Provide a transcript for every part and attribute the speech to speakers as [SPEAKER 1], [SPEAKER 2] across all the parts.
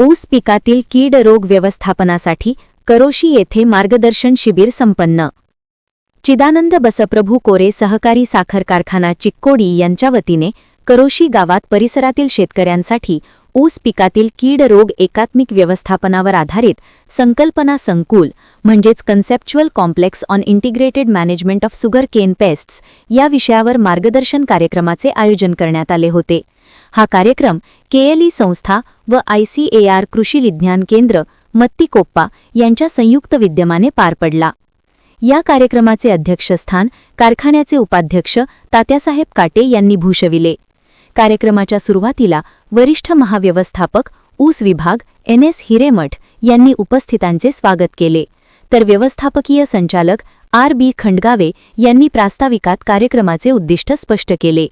[SPEAKER 1] ऊस पिकातील कीड रोग व्यवस्थापनासाठी करोशी येथे मार्गदर्शन शिबिर संपन्न। चिदानंद बसप्रभू कोरे सहकारी साखर कारखाना चिक्कोडी यांच्या वतीने करोशी गावात परिसरातील शेतकऱ्यांसाठी ऊस पिकातील कीड रोग एकात्मिक व्यवस्थापनावर आधारित संकल्पना संकुल म्हणजेच conceptual complex on integrated management of sugar cane pests या विषयावर मार्गदर्शन कार्यक्रमाचे आयोजन करण्यात आले होते। हा कार्यक्रम केएलई संस्था व ICAR कृषी विज्ञान केंद्र मत्तीकोप्पा यांच्या संयुक्त विद्यमाने पार पडला। या कार्यक्रमाचे अध्यक्षस्थान कारखान्याचे उपाध्यक्ष तात्यासाहेब काटे यांनी भूषविले। कार्यक्रमाच्या सुरुवातीला वरिष्ठ महाव्यवस्थापक ऊस विभाग NS हिरेमठ यांनी उपस्थितांचे स्वागत केले, तर व्यवस्थापकीय संचालक RB खंडगावे यांनी प्रास्ताविकात कार्यक्रमाचे उद्दिष्ट स्पष्ट केले।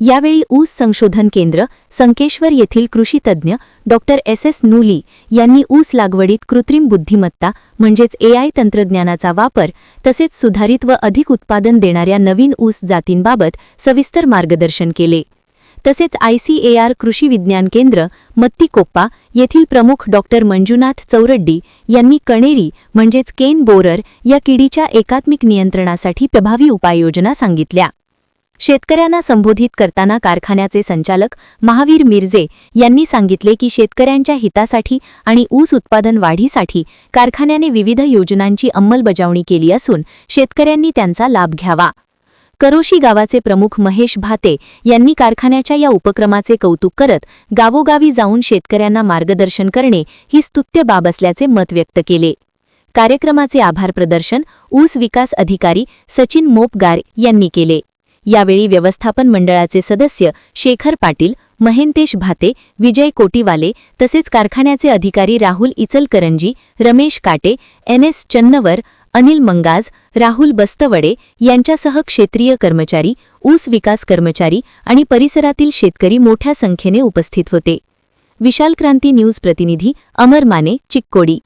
[SPEAKER 1] यावेळी ऊस संशोधन केंद्र संकेश्वर येथील कृषीतज्ञ डॉक्टर SS नूली यांनी ऊस लागवडीत कृत्रिम बुद्धिमत्ता म्हणजेच AI तंत्रज्ञानाचा वापर तसेच सुधारित व अधिक उत्पादन देणाऱ्या नवीन ऊस जातींबाबत सविस्तर मार्गदर्शन केले। तसेच ICAR कृषी विज्ञान केंद्र मत्तीकोप्पा येथील प्रमुख डॉक्टर मंजुनाथ चौरड्डी यांनी कणेरी म्हणजेच केन बोरर या किडीच्या एकात्मिक नियंत्रणासाठी प्रभावी उपाययोजना सांगितल्या। शेतकऱ्यांना संबोधित करताना कारखान्याचे संचालक महावीर मिर्जे यांनी सांगितले की शेतकऱ्यांच्या हितासाठी आणि ऊस उत्पादन वाढीसाठी कारखान्याने विविध योजनांची अंमलबजावणी केली असून शेतकऱ्यांनी त्यांचा लाभ घ्यावा। करोशी गावाचे प्रमुख महेश भाते यांनी कारखान्याच्या या उपक्रमाचे कौतुक करत गावोगावी जाऊन शेतकऱ्यांना मार्गदर्शन करणे ही स्तुत्य बाब असल्याचे मत व्यक्त केले। कार्यक्रमाचे आभार प्रदर्शन ऊस विकास अधिकारी सचिन मोपगार यांनी केले। यावेळी व्यवस्थापन मंडळाचे सदस्य शेखर पाटील, महेंतेश भाते, विजय कोटीवाले तसेच कारखान्याचे अधिकारी राहुल इचलकरंजी, रमेश काटे, NS चन्नवर, अनिल मंगाज, राहुल बस्तवडे यांच्यासह क्षेत्रीय कर्मचारी, ऊस विकास कर्मचारी आणि परिसरातील शेतकरी मोठ्या संख्येने उपस्थित होते। विशाल क्रांती न्यूज प्रतिनिधी अमर माने, चिक्कोडी।